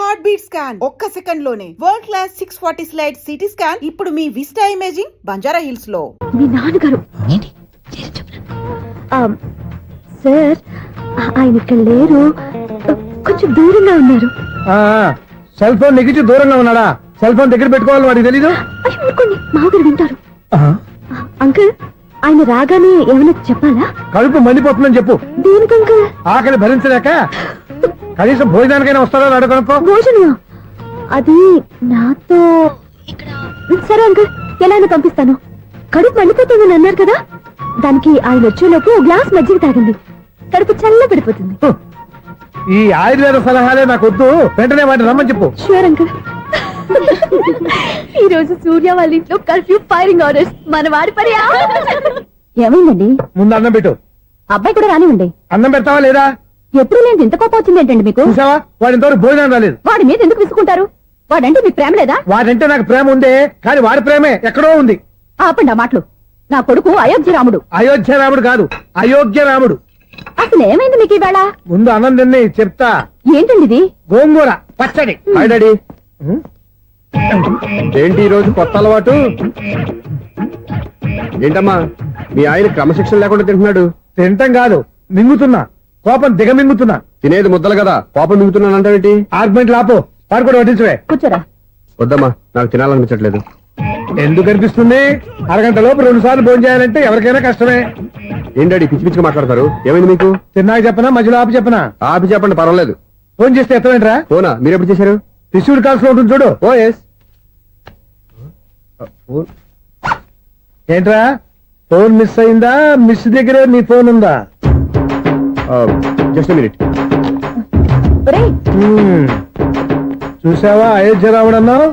Heart beat scan ఒక్క second లోనే world class 640 slide CT scan ఇప్పుడు మీ విస్టా ఇమేజింగ్ బంజారా హిల్స్ లో. మీ నాన్నగారు సార్ ఆయన ఇక్కడ లేరు, కొంచెం దూరంగా ఉన్నారు. సెల్ ఫోన్ నెగిచి దూరంగా ఉన్నాడా? సెల్ ఫోన్ దగ్గర పెట్టుకోవాలి, వాడికి తెలీదు. అయ్యో ఊరుకోండి, మామగారు వింటారు. అంకుల్ ఆయన రాగానే ఏమైనా చెప్పాలా? కడుపు మండిపోతుందని చెప్పు. దేనికి అంకుల్? ఆకలి భరించలేక కనీసం భోజనానికైనా వస్తాడో అడగనుకో. భోజనమా? అది నాతో సరే అంకుల్, ఎలా అయినా పంపిస్తాను. కడుపు మండిపోతుందని అన్నారు కదా, దానికి ఆయన వచ్చేలోపు గ్లాస్ మజ్జిగ తాగండి, కడుపు చల్ల పడిపోతుంది. ఈ ఆయుర్వేద సలహాలే నాకు వద్దు, వెంటనే వాటిని రమ్మని చెప్పు. Sure uncle. ఈ రోజు సూర్య వాళ్ళ ఇంట్లో కర్ఫ్యూ ఫైరింగ్ ఆర్డర్స్, మన వాడి పని. ఏమైందండి? ముందు అన్నం పెట్టు. అబ్బాయి కూడా రానివ్వండి. అన్నం పెడతావా లేదా? ఎప్పుడు నేను ఇంత కోపం వచ్చింది ఏంటండి మీకు? చూసావా, వాడి ఇంతవరకు భోజనం రాలేదు. వాడి మీద ఎందుకు విసుకుంటారు? వాడంటే మీకు ప్రేమ లేదా? వాడంటే నాకు ప్రేమ ఉందే, కానీ వాడి ప్రేమే ఎక్కడో ఉంది. ఆపండి ఆ మాటలు. నా కొడుకు అయోధ్య రాముడు. అయోధ్య రాముడు కాదు, అయోగ్య రాముడు. అసలు ఏమైంది మీకు ఈవేళ? ముందు అన్నం తిని చెప్తా. ఏంటండి ఇది? గోంగూర పచ్చడి. Hi daddy. ఏంటి ఈ రోజు కొత్త అలవాటు? ఏంటమ్మా మీ ఆయన క్రమశిక్షణ లేకుండా తింటున్నాడు? తింటం కాదు, మింగుతున్నా. కోపం దిగమింగుతున్నా. తినేది ముద్దలు కదా, పాపం మింగుతున్నాను అంటావేంటి? ఆర్గ్మెంట్ లాపో, వాడు కూడా వడ్డించవే. కూర్చోరా. వద్దమ్మా, నాకు తినాలనిపించట్లేదు. ఎందుకు అనిపిస్తుంది? అరగంట లోపు 2 సార్లు భోజనం చేయాలంటే ఎవరికైనా కష్టమే. ఏం డాడీ పిచ్చి పిచ్చిగా మాట్లాడతారు? ఏమైంది మీకు? తిన్నాక చెప్పనా, మధ్యలో ఆపి చెప్పనా? ఆపి చెప్పండి, పర్వాలేదు. ఫోన్ చేస్తే ఎత్తవేంట్రా? ఫోనా? మీరు ఎప్పుడు చేశారు? రిసీవ్డ్ కాల్స్ లో ఉంటుంది చూడు. ఓ ఎస్. ఏంట్రా, ఫోన్ మిస్ అయిందా? మిస్ దగ్గర నీ ఫోన్ ఉందా? Just minute. ఒరేయ్, చూసావా అయోధ్య రాముడు అన్నావు?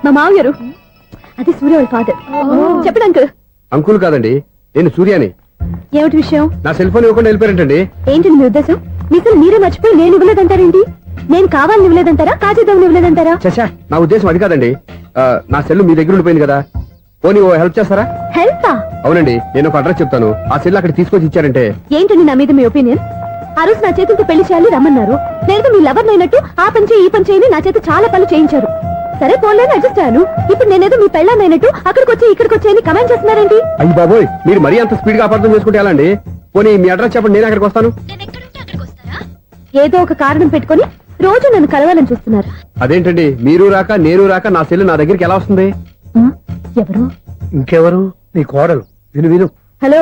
మా మామగారు. అది సూర్య వాళ్ళ ఫాదర్. చెప్పండి అంకుల్. అంకుల్ కాదండి, నేను సూర్యాని. ఏమిటి విషయం? నా సెల్ ఫోన్ ఇవ్వకుండా వెళ్ళిపోయారంటండి. ఏంటండి మీ ఉద్దేశం? మీసలు మీరే మర్చిపోయి నేను ఇవ్వలేదంటారేంటి? నేను కావాలని ఇవ్వలేదంటారా, కాజేద్దామని ఇవ్వలేదంటారా? చచ్చా, నా ఉద్దేశం అది కాదండి. నా సెల్ మీ దగ్గర ఉండిపోయింది కదా, పోనీ ఓ హెల్ప్ చేస్తారా? హెల్పా? అవునండి, నేను ఒక అడ్రస్ చెప్తాను, ఆ సెల్ అక్కడ తీసుకొచ్చి ఇచ్చారంటే. ఏంటండి నా మీద మీ ఒపీనియన్? ఆ రోజు నా చేతులతో పెళ్లి చేయాలి రమ్మన్నారు. నేను మీ లవర్ అయినట్టు ఆ పని చేయి ఈ పని చేయని నా చేత చాలా పనులు చేయించారు. సరే పోలేని అడ్జస్ట్ అయ్యాను. ఇప్పుడు నేనేదో మీ పెళ్ళాన్ని అయినట్టు అక్కడికి వచ్చి ఇక్కడికి వచ్చి కమెంట్ చేస్తున్నారేంటి? అయ్యి బాబోయ్, మీరు మరీ అంత స్పీడ్ గా అపార్థం చేసుకుంటే ఎలా అండి? పోనీ మీ అడ్రస్ చెప్పండి, నేను అక్కడికి వస్తాను. ఏదో ఒక కారణం పెట్టుకొని రోజు నన్ను కలవాలని చూస్తున్నారు. అదేంటండి, మీరు రాక నేను రాక నా సెల్ నా దగ్గరికి ఎలా వస్తుంది? ఎవరు? ఇంకెవరు? నీ కోడలు. విను విను. హలో,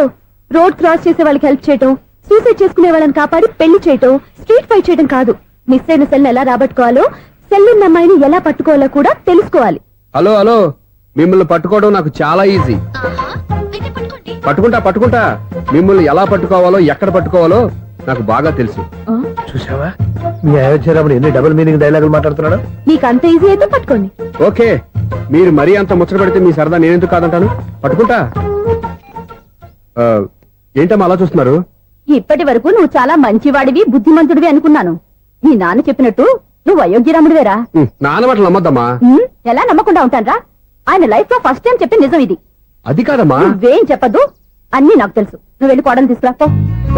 రోడ్ క్రాస్ చేసే వాళ్ళకి హెల్ప్ చేయటం, సూసైడ్ చేసుకునే వాళ్ళని కాపాడి పెళ్లి చేయటం, స్ట్రీట్ ఫైట్ చేయడం కాదు. మిస్ అయిన సెల్ ఎలా రాబట్టుకోవాలో, సెల్ ఉన్న అమ్మాయిని ఎలా పట్టుకోవాలో కూడా తెలుసుకోవాలి. హలో హలో, మిమ్మల్ని పట్టుకోవడం నాకు చాలా ఈజీ. పట్టుకుంటా. మిమ్మల్ని ఎలా పట్టుకోవాలో, ఎక్కడ పట్టుకోవాలో నాకు బాగా తెలుసు. చూసావా, మీ అయోధ్య రాముడు ఎన్ని డబుల్ మీనింగ్ డైలాగులు మాట్లాడుతున్నాడు. మీకు అంత ఈజీ అయితే పట్టుకోండి. ఓకే, మీరు మరీ అంత ముచ్చట పెడితే మీ సరదా నేనెందుకు కాదంటాను. పట్టుకుంటా. ఏంటమ్మా అలా చూస్తున్నారు? ఇప్పటి వరకు నువ్వు చాలా మంచివాడివి, బుద్ధిమంతుడివి అనుకున్నాను. మీ నాన్న చెప్పినట్టు నువ్వు అయోగ్యరాముడివేరా. నాన్న మాటలు నమ్మద్దమ్మా. ఎలా నమ్మకుండా ఉంటానరా? ఆయన లైఫ్ లో ఫస్ట్ టైం చెప్పిన నిజం ఇది. అది కాదమ్మా. నువ్వేం చెప్పదు, అన్ని నాకు తెలుసు. నువ్వు వెళ్ళి కోడలు తీసుకురా పో.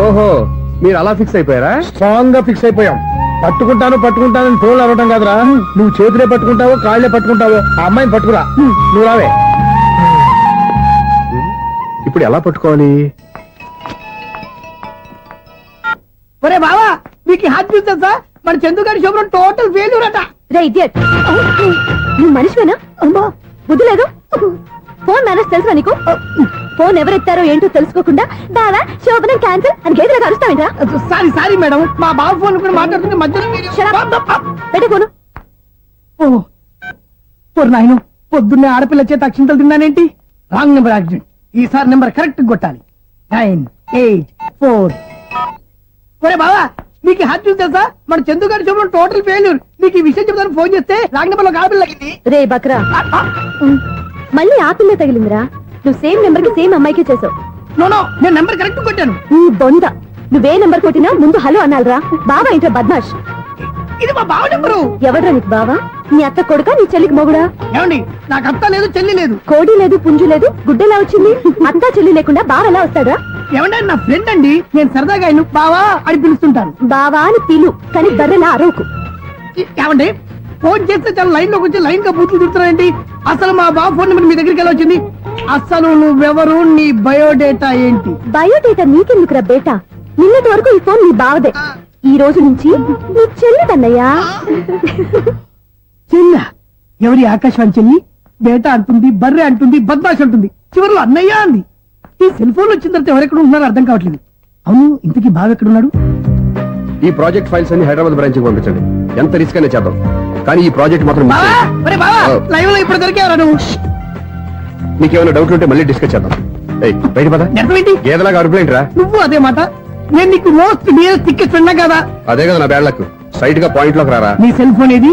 ఓహో, మీరు అలా ఫిక్స్ అయిపోయారా? స్ట్రాంగ్ గా ఫిక్స్ అయిపోయాం. పట్టుకుంటానని ఫోన్లు అడగటం కాదురా, నువ్వు చేతులే పట్టుకుంటావో కాళ్ళే పట్టుకుంటావో ఆ అమ్మాయిని పట్టుకురా. నువ్వు రావే. ఇప్పుడు ఎలా పట్టుకోవాలి? ఒరే బావా, మీకు హాట్ న్యూస్ తెలుసా? మన చందుగారి శుభ్రం టోటల్ ఫెయిల్యూర్ అట. రే ఇడియట్, నువ్వు మనిషివేనా? అమ్మా బుద్ధి లేదు. ఫోన్ మేనేజ్ తెలుసా నీకు? ఫోన్ ఎవరెత్తారో ఏంటో తెలుసుకోకుండా బావా శోభనం క్యాన్సిల్ అని గేదెలకు అరుస్తావేంట్రా? సారీ మేడం, మా బావ ఫోన్ కూడా మాట్లాడుతుంటే మధ్యలో పెట్టుకోను. నాయను, పొద్దున్నే ఆడపిల్ల చేత అక్షింతలు తిన్నానేంటి? Wrong number accident. ఈసారి నెంబర్ కరెక్ట్ కొట్టాలి. 9, 8, 4. ఒరే బావా, మీకు హాట్ న్యూస్ తెలుసా? మన చందుగారి శుభ్రం టోటల్ ఫెయిల్యూర్. మీకు ఈ విషయం చెప్తాను ఫోన్ చేస్తే రాంగ్ నెంబర్ లో ఆడపిల్ల తగ్గింది. రే బక్రా, మళ్ళీ ఆ పిల్ల తగిలిందిరా. నువ్వు సేమ్ నెంబర్ కి సేమ్ అమ్మాయికి చేసావు. నో, నేను నెంబర్ కరెక్ట్ కొట్టాను. నీ బొంద, నువ్వే నెంబర్ కొట్టినా ముందు హలో అనాలరా. బావా ఏంట్రా బద్మాష్? ఇది మా బావ నెంబరు. ఎవడ్రా నీకు బావా? నీ అత్త కొడుక, నీ చెల్లికి మొగుడా? ఏమండి, నాకు అత్త లేదు, చెల్లి లేదు. కోడి లేదు, పుంజు లేదు, గుడ్డెలా వచ్చింది? అత్త చెల్లి లేకుండా బావ ఎలా వస్తాడా? ఏమంటే నా ఫ్రెండ్ అండి, నేను సరదాగా ఆయన బావా అని పిలుస్తుంటాను. బావా అని పిలు, కానీ బర్రెలా అరవకు. ఏమండి ఫోన్ చేస్తే చాలా లైన్ లోకి వచ్చి లైన్ గా బూతులు తిడుతున్నాయండి. అసలు మా బాబు ఫోన్ నెంబర్ మీ దగ్గరికి ఎలా వచ్చింది? అసలు నువ్వెవరు, నీ బయోడేటా ఏంటి? బయోడేటా నీకెందుకురా బేటా? నిన్నటి వరకు ఈ ఫోన్ నీ బావదే, ఈ రోజు నుంచి నీ చెల్లిదన్నయ్యా. చెల్ల ఎవరి? ఆకాశవాణి చెల్లి. బేటా అంటుంది, బర్రె అంటుంది, బద్మాష్ అంటుంది, చివరిలో అన్నయ్య అంది. ఈ సెల్ ఫోన్ వచ్చిన తర్వాత ఎవరెక్కడ ఉన్నారో అర్థం కావట్లేదు. అవును, ఇంతకీ బావ ఎక్కడున్నాడు? ఈ ప్రాజెక్ట్ ఫైల్స్ అన్ని హైదరాబాద్ బ్రాంచ్ కి పంపించండి. ఎంత రిస్క్ అయినా చేద్దాం, కానీ ఈ ప్రాజెక్ట్ మాత్రం miss బావా, చేయొద్దు. ఒరే బావా, లైవ్ లో ఇప్పుడు దొరికేవరా నువ్వు? నీకేమైనా డౌట్లు ఉంటే మళ్ళీ డిస్కస్ చేద్దాం. ఏయ్, బయట పద. నెరవేంటి? గేదలాగా అరుపులేంట్రా? నువ్వు అదే మాట. నేను నీకు మోస్ట్ డియరెస్ట్ టికెట్ విన్నా కదా. అదే కదా నా బ్యాడ్ లక్. స్ట్రైట్ గా పాయింట్ లోకి రారా. నీ సెల్ ఫోన్ ఏది?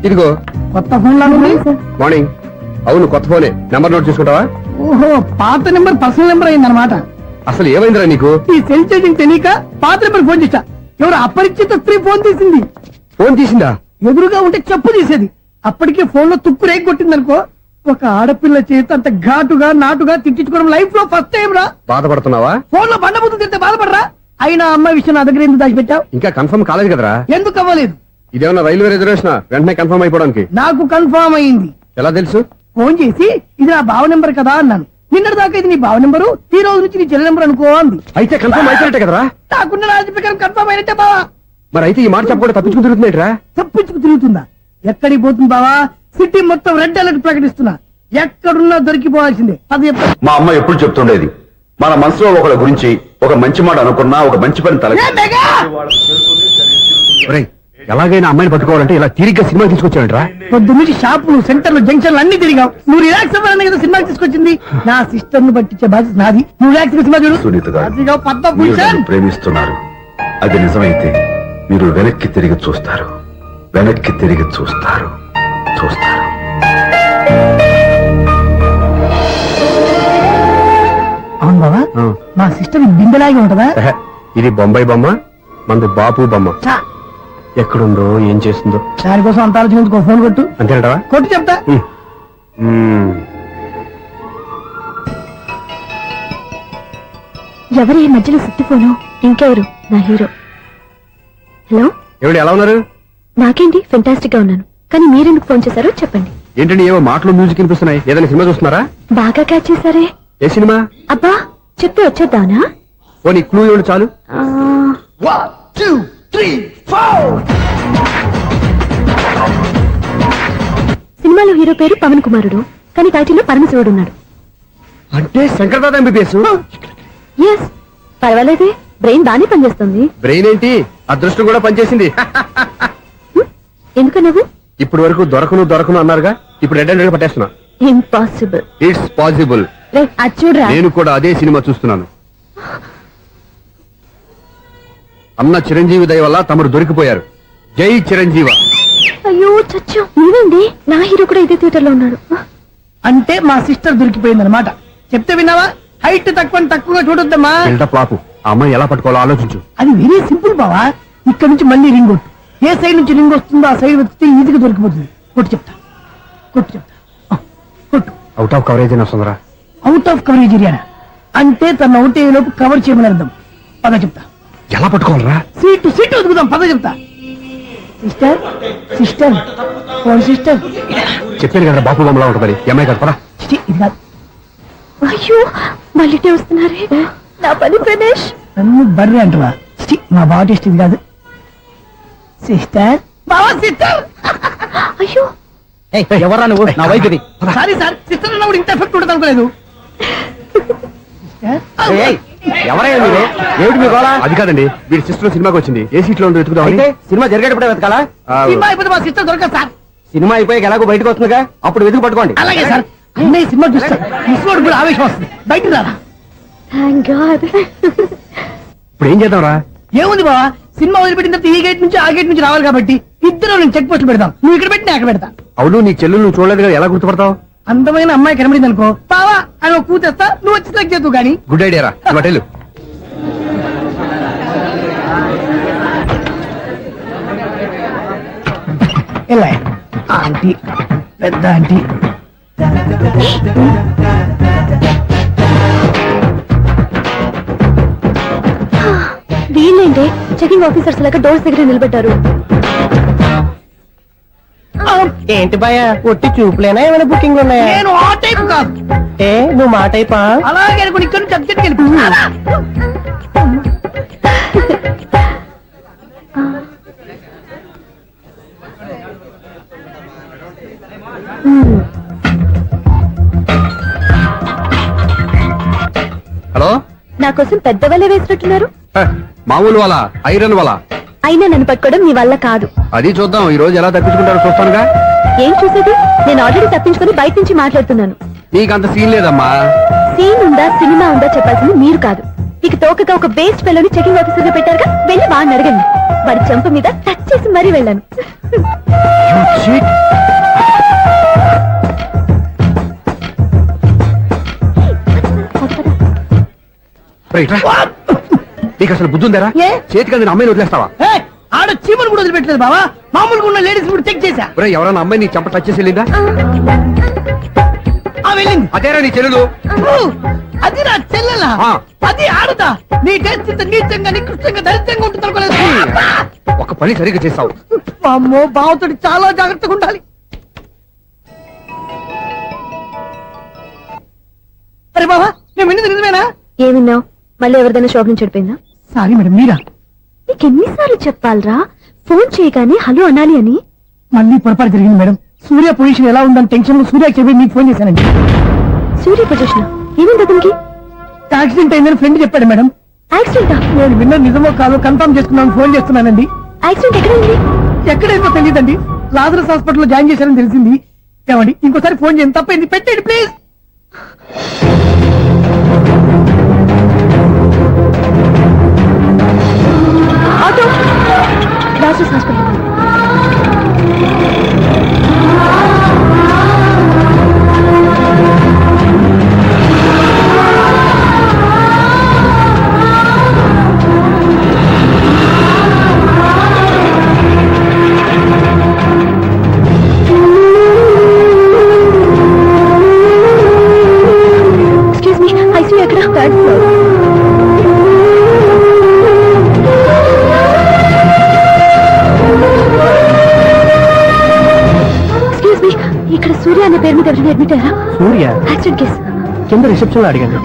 ఇదిగో. కొత్త ఫోన్ లాగా ఉంది. మార్నింగ్. అవును, కొత్త ఫోనే. నెంబర్ నోట్ చేసుకుంటావా? ఓహో, పాత నెంబర్ పర్సనల్ నెంబర్ అయిందన్నమాట. అసలు ఏమైందిరా నీకు? ఈ సెల్ చేసింగ్ తెలియక పాత నెంబర్ ఫోన్ చేశా. ఎవరు అపరిచిత స్త్రీ ఫోన్ తీసింది. ఫోన్ తీసిందా? ఎదురుగా ఉంటే చెప్పు తీసేది. అప్పటికే ఫోన్ లో తుక్కు రేగి కొట్టిందనుకో. ఒక ఆడపిల్ల చేత అంత ఘాటుగా నాటుగా తిట్టించుకోవడం లైఫ్ లో ఫస్ట్ టైం రా. బాధపడుతున్నావా? ఫోన్ లో బండబుద్ధి తింటే బాధపడరా? అయినా అమ్మాయి విషయం నా దగ్గర ఎందుకు దాచిపెట్టావు? ఇంకా కన్ఫర్మ్ కాలేదు కదరా. ఎందుకు అవ్వలేదు? ఇదేమన్నా రైల్వే రిజర్వేషన్? వెంటనే కన్ఫర్మ్ అయిపోవడానికి. నాకు కన్ఫర్మ్ అయింది. ఎలా తెలుసు? ఫోన్ చేసి ఇది నా బావ నెంబర్ కదా అన్నాను. నిన్నటి దాకా ఇది నీ బావ నెంబరు, ఈ రోజు నుంచి నీ చెల్లి నెంబర్ అనుకో అంది. అయితే కన్ఫర్మ్ అయిపోయినట్టే కదరా. నాకున్న రాజు ప్రకారం కన్ఫర్మ్ అయినట్టే బావా. మరి అయితే ఈ మాట చెప్పకుండా తప్పించుకుని తిరుగుతున్నాయిట్రా. తప్పించుకు తిరుగుతుందా? ఎక్కడికి పోతుంది బావా? సిటీ మొత్తం రెడ్ అలర్ట్ ప్రకటిస్తున్నా. ఎక్కడున్నా దొరికిపోవాల్సిందే. అది చెప్తా. మా అమ్మ ఎప్పుడు చెప్తుండేది, మన మనసులో ఒకళ్ళ గురించి ఒక మంచి మాట అనుకున్నా ఒక మంచి పని తల ఏ మెగా! ఒరేయ్, ఎలాగైనా అమ్మాయిని పట్టుకోవాలంటే ఇలా తిరిగ్గా సినిమా తీసుకొచ్చాడంట్రా. పొద్దున్నుంచి షాపులు, సెంటర్లు, జంక్షన్లు అన్ని తిరిగావు. నువ్వు రిలాక్స్ అవ్వాలని కదా సినిమాకి తీసుకొచ్చింది. నా సిస్టర్ ను పట్టించే బాధ్యత నాది. నువ్వు రిలాక్స్ సినిమా చూడు. సునీత గారు, అదిగో మీరు పద్మభూషణ్. నన్ను ప్రేమిస్తున్నారు. అది నిజమైతే మీరు వెనక్కి తిరిగి చూస్తారు, వెనక్కి తిరిగి చూస్తారు, చూస్తారు. అవును బావా, ఆ. మా సిస్టర్ బిందెలాగే ఉంటదా? ఎహె, ఇది బొంబాయి బొమ్మ, మంది బాపు బొమ్మ. చా, ఎక్కడుందో ఏం చేస్తుందో. దానికోసం అంత ఆలోచించుకో. ఫోన్ కొట్టు. అంతేనంటావా? కొట్టు చెప్తా. ఎవరి ఈ మధ్యలో సుత్తి ఫోను? ఇంకెవరు? నా హీరో. హలో, ఏమిటి ఎలా ఉన్నారు? నాకేంటి ఫెంటాస్టిక్ గా ఉన్నాను, కానీ మీరెందుకు ఫోన్ చేశారో చెప్పండి. ఏంటండి ఏవో మాటలు మ్యూజిక్ వినిపిస్తున్నాయి. ఏదైనా సినిమా చూస్తున్నారా? బాగా క్యాచ్ చేశారే. ఏ సినిమా? అబ్బా, చెప్తే వచ్చేద్దానా? ఓ నీ క్లూ ఇవ్వండి చాలు. ఆ, 1 2 3 4. సినిమాలో హీరో పేరు పవన్ కుమారుడు, కానీ టైటిల్లో పరమశివుడు ఉన్నాడు. అంటే శంకర్దాద ఎంబీబీఎస్. ఎస్, పర్వాలేదే, బ్రెయిన్ బానే పనిచేస్తుంది. బ్రెయిన్ ఏంటి, అదృష్టం కూడా పనిచేసింది. ఎందుకు నువ్వు? ఇప్పుడు వరకు దొరకను అన్నారుగా, ఇప్పుడు రెడ్ అండ్ పట్టేస్తున్నా. ఇంపాసిబుల్. It's possible. అది చూడరా. నేను కూడా అదే సినిమా చూస్తున్నాను. అన్న చిరంజీవి దయ వల్ల తమరు దొరికిపోయారు. జై చిరంజీవ. అయ్యో చచ్చు, నీవేంటి? నా హీరో కూడా ఇదే థియేటర్ లో ఉన్నాడు. అంటే మా సిస్టర్ దొరికిపోయింది అనమాట. చెప్తే విన్నావా? హైట్ తక్కువగా చూడొద్దమ్మా. బిల్డప్ లాపు. ఆ అమ్మాయి ఎలా పట్టుకోవాలో ఆలోచించు. అది వెరీ సింపుల్ బావా. ఇక్కడ నుంచి మళ్ళీ రింగ్ కొట్టు. ఏ సైడ్ నుంచి రింగ్ వస్తుందో ఆ సైడ్ వెతికితే ఈజీగా దొరికిపోతుంది. కొట్టు చెప్తా. ఆ, కొట్టు. అవుట్ ఆఫ్ కవరేజ్ అయినా వస్తుందరా. అవుట్ ఆఫ్ కవరేజ్ ఏరియా అంటే తన అవుట్ అయ్యే లోపు కవర్ చేయమని అర్థం. పద చెప్తా. ఎలా పట్టుకోవాలరా? సీటు వెతుకుదాం. పద చెప్తా. Sister phone sister. చెప్పాను కదా బాపు బొమ్మలా ఉంటుంది. అమ్మాయి కదా పదా. చిచి, ఇది కాదు. అయ్యో, మళ్ళీ వస్తున్నారే. నా పని ప్రదేశ్. నన్ను బర్రె అంటవా? చిచి, మా బావ టేస్ట్ ఇది కాదు. సిస్టర్, బావా సిస్టర్. అయ్యో, ఎవరా నువ్వు? నా వైఫ్ ఇది. సారీ సార్, సిస్టర్ అన్నప్పుడు ఇంత ఎఫెక్ట్ ఉండదు అనుకోలేదు. ఎవరైనా మీరు? ఏమిటి మీ గోళ? అది కాదండి, వీడి సిస్టర్ సినిమాకి వచ్చింది. ఏ సీట్ లో ఉందో వెతుకుదామని. సినిమా జరిగేటప్పుడే వెతకాలా? సినిమా అయిపోతే మా సిస్టర్ దొరకదు సార్. సినిమా అయిపోయాక ఎలాగో బయటకు వస్తుందిగా, అప్పుడు వెతుకు పట్టుకోండి. అలాగే సార్. అన్నయ్య సినిమా చూస్తారు. ముసలోడు కూడా ఆవేశం వస్తుంది. బయటకు రారా. Thank God. ఇప్పుడు ఏం చేద్దాంరా? ఏముంది బావా, సినిమా వదిలిపెట్టిన తర్వాత ఈ గేట్ నుంచి ఆ గేట్ నుంచి రావాలి కాబట్టి ఇద్దరు నేను చెక్ పోస్ట్ పెడతాం. నువ్వు ఇక్కడ పెట్టి నేను అక్కడ పెడతా. అవును, నీ చెల్లెలు నువ్వు చూడలేదు కదా, ఎలా గుర్తుపడతావు? అందమైన అమ్మాయి కనబడింది అనుకో, బావా అని ఒక కూతేస్తా. నువ్వు వచ్చి సెలెక్ట్ చేద్దు కానీ. గుడ్ ఐడియా రా. హోటల్ ఎలా ఆంటీ, పెద్ద ఆంటీ. వీళ్ళేంటే చెకింగ్ ఆఫీసర్స్ లాగా డోర్స్ దగ్గర నిలబెట్టారు. ఏంటి భయ ఒట్టి చూపులేనా ఏమైనా బుకింగ్ ఉన్నాయా నేను ఆ టైప్ కాదు. ఏ నువ్వు మాట అయిపా అలాగే అనుకుని ఇక్కడ నుంచి అర్జెంట్కి వెళ్ళిపో. హలో నా కోసం పెద్ద వల వేసినట్టున్నారు. హ, మామూలు వాళ్ళ ఐరన్ వాళ్ళ అయినా నన్ను పట్టుకోవడం మీ వల్ల కాదు. అది చూద్దాం ఈ రోజు ఎలా తప్పించుకుంటారో చూస్తానుగా. ఏం చూసేది? నేను ఆల్రెడీ తప్పించుకొని బయట నుంచి మాట్లాడుతున్నాను. నీకంత సీన్ లేదమ్మా. సీన్ ఉందా సినిమా ఉందా చెప్పాల్సింది మీరు కాదు. మీకు తోకగా ఒక బేస్ట్ పిల్లని చెకింగ్ ఆఫీసర్ గా పెట్టారుగా, వెళ్ళి వాడిని అడగండి. వాడి చెంప మీద టచ్ చేసి మరీ వెళ్ళాను. రైట్ రా. నీకు అసలు బుద్ధి ఉందారా? ఏ? చేతికి అందిన అమ్మాయిని వదిలేస్తావా? ఏయ్, ఆడ చీమలు కూడా వదిలిపెట్టలేదు బావా. మామూలుగా ఉన్న లేడీస్ కూడా చెక్ చేశా. ఒరేయ్, ఎవరైనా అమ్మాయి నీ చెంప టచ్ చేసి వెళ్ళిందా? ఆ వెళ్ళింది. అదేరా నీ చెల్లెలు. అది నా చెల్లెలా? ఆ. అది ఆడదా? నీ టేస్ట్ ఇంత నీచంగా నికృష్టంగా దరిద్రంగా ఉంటుంది అనుకోలేదు. ఒక పని సరిగ్గా చేస్తావు. అమ్మో, బావతోటి చాలా జాగ్రత్తగా ఉండాలి. అరే బావా, నేను విన్నది నిజమేనా? ఏమిన్నావు? మళ్ళీ ఎవరిదైనా షాప్ నుంచి చెడిపోయిందా? సారీ మేడం, మీరా? నీకు ఎన్నిసార్లు చెప్పాలరా ఫోన్ చేయగానే హలో అనాలి అని? మళ్ళీ పొరపాటు జరిగింది మేడం. సూర్య పొజిషన్ ఎలా ఉందని టెన్షన్ లో సూర్య చెప్పి మీకు ఫోన్ చేశానండి. సూర్య పొజిషన్ ఏమైంది అతనికి? యాక్సిడెంట్ అయిందని ఫ్రెండ్ చెప్పాడు మేడం. యాక్సిడెంటా? నేను విన్న నిజమో కాదో కన్ఫర్మ్ చేసుకున్నాను, ఫోన్ చేస్తున్నానండి. యాక్సిడెంట్ ఎక్కడైంది? ఎక్కడైందో తెలియదండి. లాజరస్ హాస్పిటల్లో జాయిన్ చేశారని తెలిసింది. ఏమండి, ఇంకోసారి ఫోన్ చేయండి, తప్పైంది, పెట్టండి please. Auto Lazarus hospital. Excuse me, ICU ఎక్కడ? Third floor. ఎక్స్క్యూజ్ మీ, ఇక్కడ సూర్య అనే పేరు మీద ఎవరైనా అడ్మిట్ అయ్యారా? Surya accident case. కింద రిసెప్షన్ లో అడిగాను.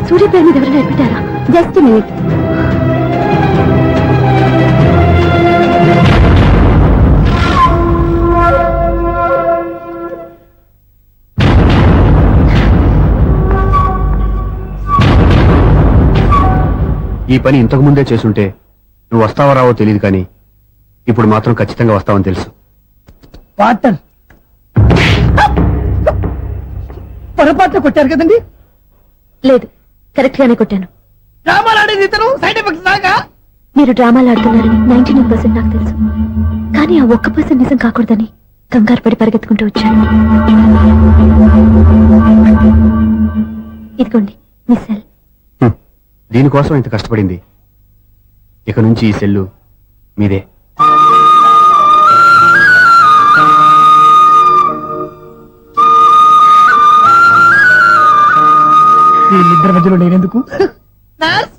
సూర్య పేరు మీద ఎవరైనా అడ్మిట్ అయ్యారా? Just minute. ఈ పని ఇంతకు ముందే చేసుంటే నువ్వు వస్తావో రావో తెలియదు, కానీ ఇప్పుడు మాత్రం ఖచ్చితంగా వస్తావని తెలుసు. వాటర్ పొరపాట్లు కొట్టారు కదండి. లేదు, కరెక్ట్ గానే కొట్టాను. డ్రామాలు ఆడేది ఇతను, సైడ్ ఎఫెక్ట్స్ దాకా. మీరు డ్రామాలు ఆడుతున్నారని 99% నాకు తెలుసు. కానీ ఆ 1% నిజం కాకూడదని కంగారు పడి పరిగెత్తుకుంటూ వచ్చాను. ఇదిగోండి మీ సెల్. హ్మ్. దీనికోసం ఇంత కష్టపడింది. ఇక నుంచి ఈ సెల్లు మీదే. వీళ్ళిద్దరి మధ్యలో నేనెందుకు? నర్స్,